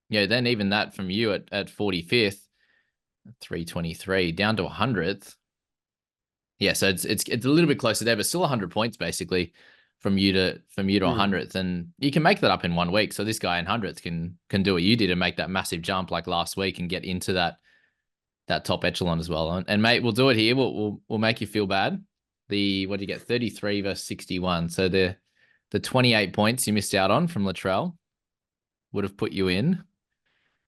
then even that from you at 45th, 323 down to 100th. Yeah, so it's a little bit closer there, but still 100 points basically from you to Mm. 100th, and you can make that up in 1 week. So this guy in 100th can do what you did and make that massive jump like last week and get into that top echelon as well. And mate, we'll do it here. We'll make you feel bad. What do you get? 33 versus 61. So the 28 points you missed out on from Latrell would have put you in.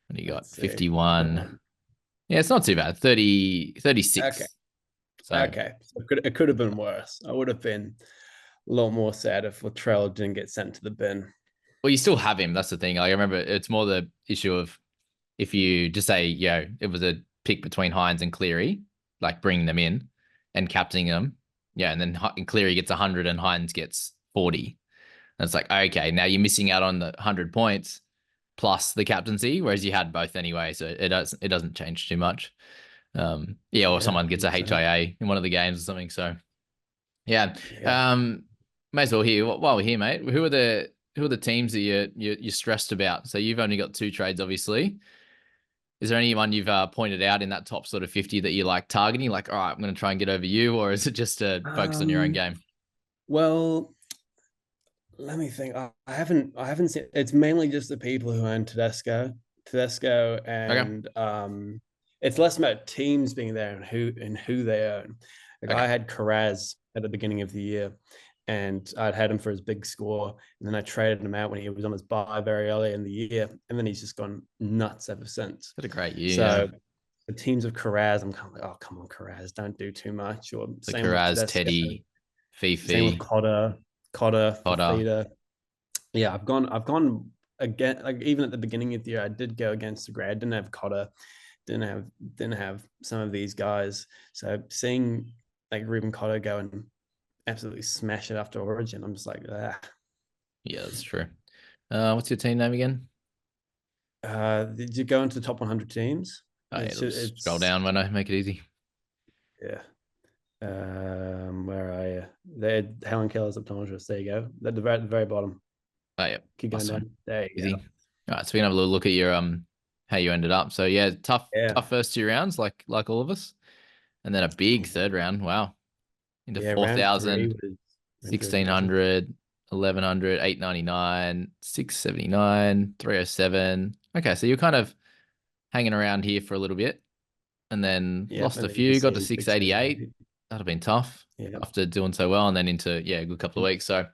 What do you got? Let's see. 51. Yeah, it's not too bad. 30, Okay. 36. So Okay. So it could have been worse. I would have been lot more sad if Latrell didn't get sent to the bin. Well, you still have him. That's the thing. Like, I remember it's more the issue of if you just say, it was a pick between Hynes and Cleary, like bringing them in and captaining them. Yeah. And then Cleary gets 100 and Hynes gets 40. And it's like, okay, now you're missing out on the 100 points plus the captaincy, whereas you had both anyway. So it doesn't change too much. Or Yeah, someone gets a 100%. HIA in one of the games or something. So yeah. Yeah. May as well hear while we're here, mate. Who are the teams that you're stressed about? So you've only got 2 trades, obviously. Is there anyone you've pointed out in that top sort of 50 that you like targeting? Like, all right, I'm going to try and get over you, or is it just to focus on your own game? Well, let me think. I haven't seen. It's mainly just the people who own Tedesco, Okay. and it's less about teams being there and who they own. Like Okay. I had Carraz at the beginning of the year, and I'd had him for his big score, and then I traded him out when he was on his bye very early in the year, and then he's just gone nuts ever since. Had a great year. Yeah. So the teams of Carraz, I'm kind of like, oh come on, Carraz, don't do too much. Or The same with Karaz, Tedesco, Teddy, same with Fifi, Cotter for Potter. Fita. Yeah, I've gone again. Like even at the beginning of the year, I did go against the grad. Didn't have Cotter, didn't have some of these guys. So seeing like Ruben Cotter go and absolutely smash it after Origin, I'm just like, ah. Yeah, that's true. What's your team name again? Did you go into the top 100 teams? Oh, yeah, scroll It's down when I make it easy. yeah. Where are you? They're Helen Keller's optometrist. There you go. At the very bottom. Oh, yeah. Keep going Awesome. down. There you Easy. go. All right, so we can have a little look at your how you ended up. So yeah, tough Yeah. first 2 rounds, like all of us, and then a big third round. Wow, into Yeah, round 3 4,000, was went through decent. 1,600, 1,100, 899, 679, 307. Okay, so you're kind of hanging around here for a little bit, and then Yep, lost and a then you can few, got to see 688. 688. That'd have been tough Yeah. after doing so well, and then into a good couple of weeks. So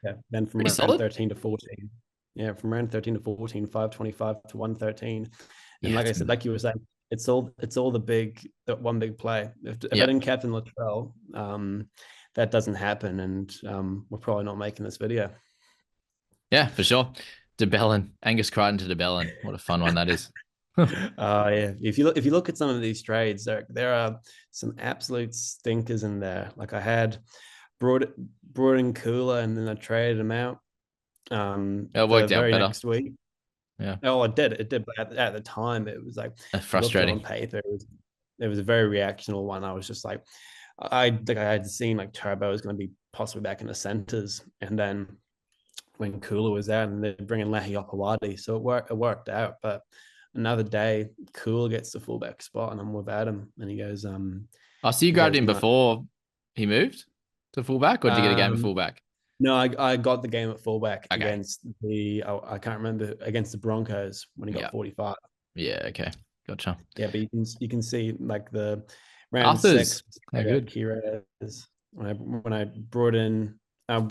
Yeah. Then from pretty round solid. 13 to 14. Yeah, from round 13 to 14, 525 to 113. And Yeah, like it's I said, been, like you were saying, it's all that one big play. If I yeah, didn't captain Latrell, that doesn't happen, and we're probably not making this video. yeah, for sure. DeBellin, Angus Crichton to DeBellin. What a fun one that is. Yeah. If you look at some of these trades, there are some absolute stinkers in there. Like I had brought in Cooler, and then I traded him out It the worked out very better. next week. Yeah. Oh, it did. But at the time, it was like if you looked at it on Frustrating. paper, it was a very reactional one. I was just like, I had seen like Turbo was going to be possibly back in the centers, and then when Cooler was out, and they're bringing Lahi Opawadi, so it worked out. But another day, Cooler gets the fullback spot, and I'm without him, and he goes Oh, so you he grabbed goes him nuts. before he moved to fullback, or did you get a game at Um, fullback? no, I got the game at fullback Okay. against I can't remember, against the Broncos when he got Yeah. 45. Yeah. Okay. Gotcha. Yeah, but you can see like the round Arthur's 6 yeah, took out good. Kiraz. When I brought in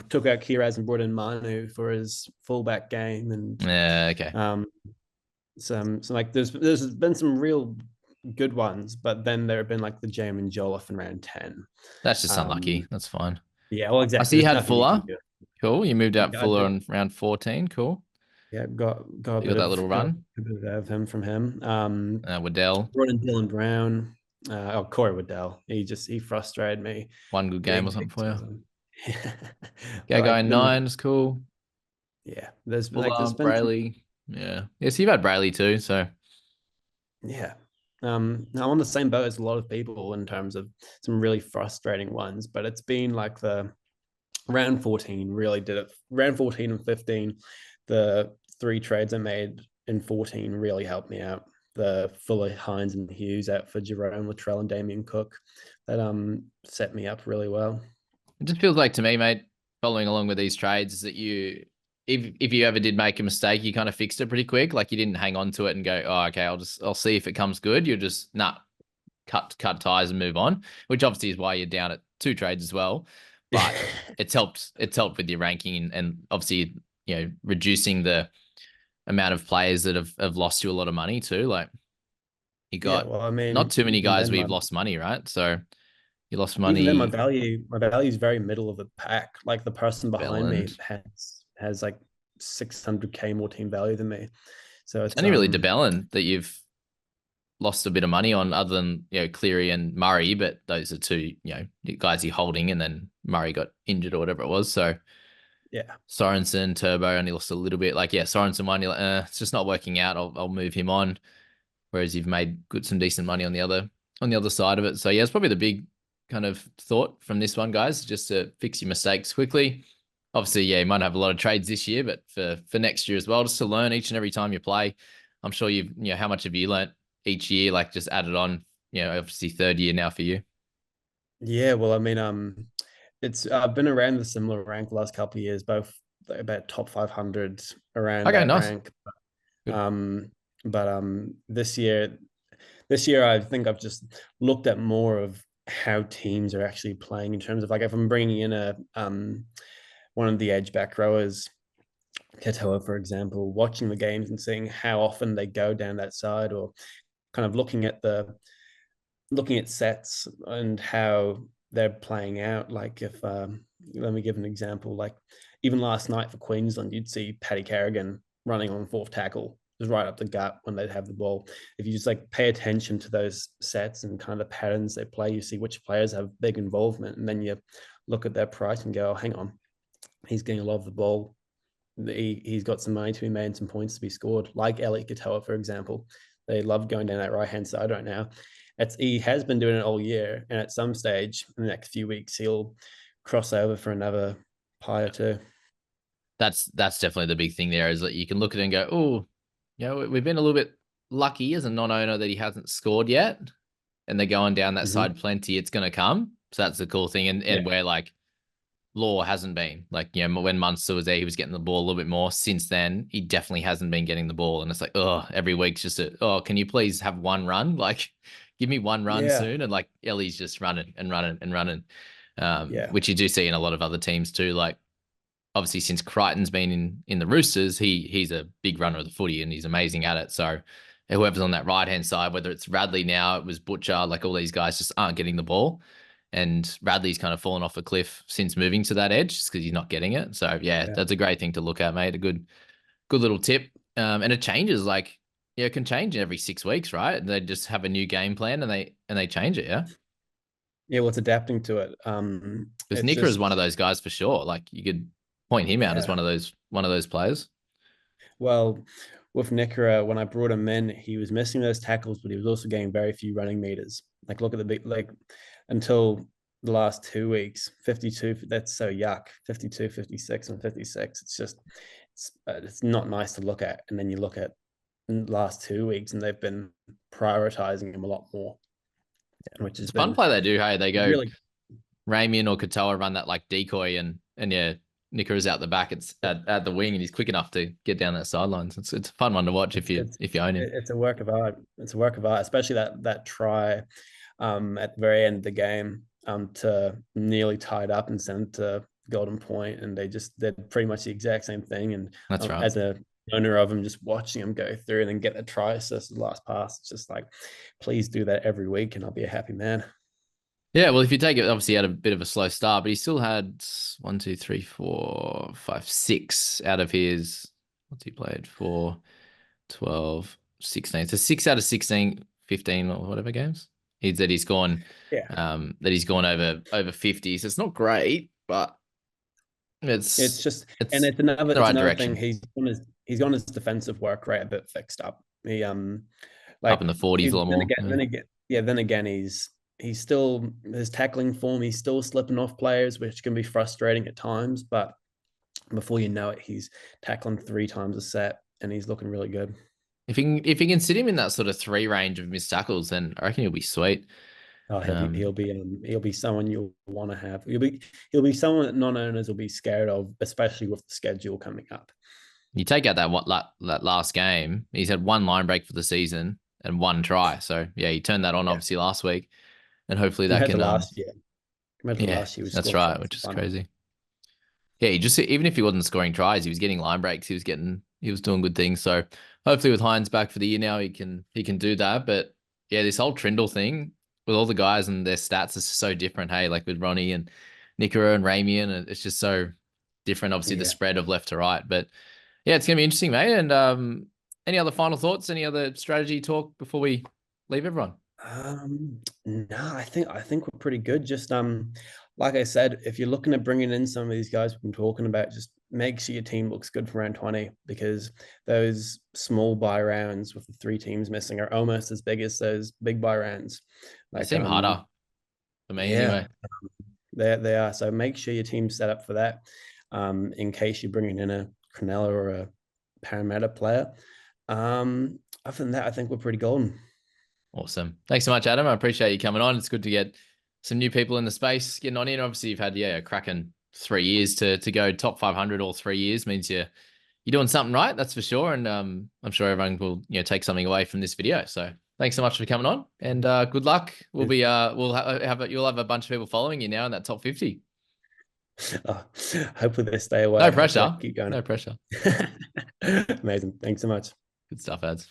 took out Kiraz and brought in Manu for his fullback game, and Yeah. Okay. um some like there's been some real good ones, but then there have been like the Jam and Jolliffe in round 10. That's just Um unlucky. That's fine. yeah, well I exactly. see you There's had nothing you can Fuller. do. Cool. You moved out Yeah, I Fuller did. on round 14. Cool. Yeah, got a You bit got that of little run. him from him. Waddell, Brought in Dylan Brown. Corey Waddell. He frustrated me one good game or big something for you. time. Yeah, But like going been 9 is cool. yeah, there's Fuller, been some, Brayley. Yeah. Yes, you've had Brayley too. So yeah. I'm on the same boat as a lot of people in terms of some really frustrating ones, but it's been like the round 14 really did it. Round 14 and 15, the 3 trades I made in 14 really helped me out. The Fuller, Hynes, and Hughes out for Jerome, Latrell, and Damien Cook, that set me up really well. it just feels like to me, mate, following along with these trades, is that if you ever did make a mistake, you kind of fixed it pretty quick. Like you didn't hang on to it and go, oh, okay, I'll see if it comes good. You're just cut ties and move on, which obviously is why you're down at 2 trades as well. But it's helped with your ranking and obviously reducing the amount of players that have lost you a lot of money too. Like you Yeah, got well, I not mean, too many even guys then, where you've lost money, right? So You lost Even then, money. my value is very middle of the pack. Like the person behind me Belland. has like 600k more team value than me. So It's it's only really DeBellin that you've lost a bit of money on, other than Cleary and Murray, but those are two guys you're holding, and then Murray got injured or whatever it was. So yeah. Sorensen, Turbo only lost a little bit. Like Sorensen one, you're like, it's just not working out. I'll move him on. Whereas you've made some decent money on the other side of it. So yeah, it's probably the big kind of thought from this one, guys, just to fix your mistakes quickly. Obviously, yeah, you might have a lot of trades this year, but for next year as well, just to learn each and every time you play. I'm sure how much have you learnt each year? Like just added on, obviously third year now for you. Yeah, well, I mean, it's I've been around the similar rank the last couple of years, both about top 500 around Okay, that nice. rank. Good. Um, but this year I think I've just looked at more of how teams are actually playing in terms of like if I'm bringing in a one of the edge back rowers, Katoa, for example, watching the games and seeing how often they go down that side, or kind of looking at sets and how they're playing out. Like if let me give an example. Like even last night for Queensland, you'd see Paddy Carrigan running on fourth tackle, just right up the gut when they'd have the ball. If you just like pay attention to those sets and kind of the patterns they play, you see which players have big involvement, and then you look at their price and go, oh, hang on, he's getting a lot of the ball. He's got some money to be made and some points to be scored, like Elliot Katoa, for example. They love going down that right hand side right now. He has been doing it all year, and at some stage in the next few weeks, he'll cross over for another pie or two. That's definitely the big thing there, is that you can look at it and go, oh, we've been a little bit lucky as a non-owner that he hasn't scored yet, and they're going down that Mm-hmm. side plenty. It's going to come. So that's the cool thing. And Yeah, where like Law hasn't been, like, when Munster was there, he was getting the ball a little bit more. Since then, he definitely hasn't been getting the ball. And it's like, oh, every week's just can you please have one run? Like, give me one run yeah, soon. And like Ellie's just running and running and running, yeah, which you do see in a lot of other teams too. Like, obviously, since Crichton's been in the Roosters, he's a big runner of the footy and he's amazing at it. So whoever's on that right hand side, whether it's Radley now, it was Butcher, like all these guys just aren't getting the ball. And Radley's kind of fallen off a cliff since moving to that edge just because he's not getting it. So yeah, yeah. that's a great thing to look at, mate. A good little tip. And it changes, like, it can change every 6 weeks, right? They just have a new game plan and they change it, yeah. Yeah, well, it's adapting to it. Because It's Nicker is one of just those guys for sure. Like, you could point him out as yeah. one of those players. Well, with Nikora, when I brought him in, he was missing those tackles, but he was also getting very few running meters. Like, look at the big, like, until the last 2 weeks, 52, that's so yuck. 52, 56, and 56. It's just, it's not nice to look at. And then you look at the last 2 weeks, and they've been prioritizing him a lot more, which has It's a fun been play they do. Hey, they go really, Ramian or Katoa run that like decoy, and yeah, Nicker is out the back. It's at the wing, and he's quick enough to get down that sideline. So it's a fun one to watch if it's, you it's, if you own him. it's a work of art. It's a work of art, especially that try at the very end of the game to nearly tie it up and send to Golden Point, and they just did pretty much the exact same thing. And That's right. as a owner of them, just watching them go through and then get the try assist the last pass, it's just like, please do that every week, and I'll be a happy man. Yeah, well, if you take it, obviously he had a bit of a slow start, but he still had 1, 2, 3, 4, 5, 6 out of his, what's he played for? 12, 16. So 6 out of 16, 15 or whatever games. He's gone Yeah, over 50. So it's not great, but it's it's just, and it's in the it's right another thing. direction. He's got his defensive work rate a bit fixed up. He Up like in the 40s a lot then more. again, Yeah. then again, he's still his tackling form. He's still slipping off players, which can be frustrating at times. But before you know it, he's tackling 3 times a set, and he's looking really good. If you can sit him in that sort of 3 range of missed tackles, then I reckon he'll be sweet. Oh, he'll be Um, he'll be he'll be someone you'll want to have. He'll be someone that non-owners will be scared of, especially with the schedule coming up. you take out that last game, he's had one line break for the season and one try. So yeah, he turned that on Yeah, obviously last week, and hopefully that compared to can last year. Compared to yeah, last year, we that's scored right, tries which a is ton. crazy. Yeah, he just even if he wasn't scoring tries, he was getting line breaks. He was doing good things. So hopefully with Hynes back for the year now, he can do that. But yeah, this whole Trindle thing, with all the guys and their stats are so different. Hey, like with Ronnie and Nikora and Ramian, and it's just so different. Obviously, the Yeah. spread of left to right, but yeah, it's gonna be interesting, mate. And any other final thoughts? Any other strategy talk before we leave everyone? No, I think we're pretty good. Just like I said, if you're looking at bringing in some of these guys we've been talking about, just make sure your team looks good for round 20, because those small buy rounds with the 3 teams missing are almost as big as those big buy rounds. They Like seem harder for me yeah, anyway. they are. So make sure your team's set up for that. In case you're bringing in a Cronulla or a Parramatta player. Other than that, I think we're pretty golden. Awesome. Thanks so much, Adam. I appreciate you coming on. It's good to get some new people in the space getting on in. Obviously, you've had a cracking 3 years to go top 500 all 3 years. Means you're doing something right, that's for sure. And I'm sure everyone will take something away from this video. So thanks so much for coming on, and good luck. You'll have a bunch of people following you now in that top 50. Oh, hopefully they stay away. No Hopefully I pressure. can keep going. No pressure. Amazing. Thanks so much. Good stuff, ads.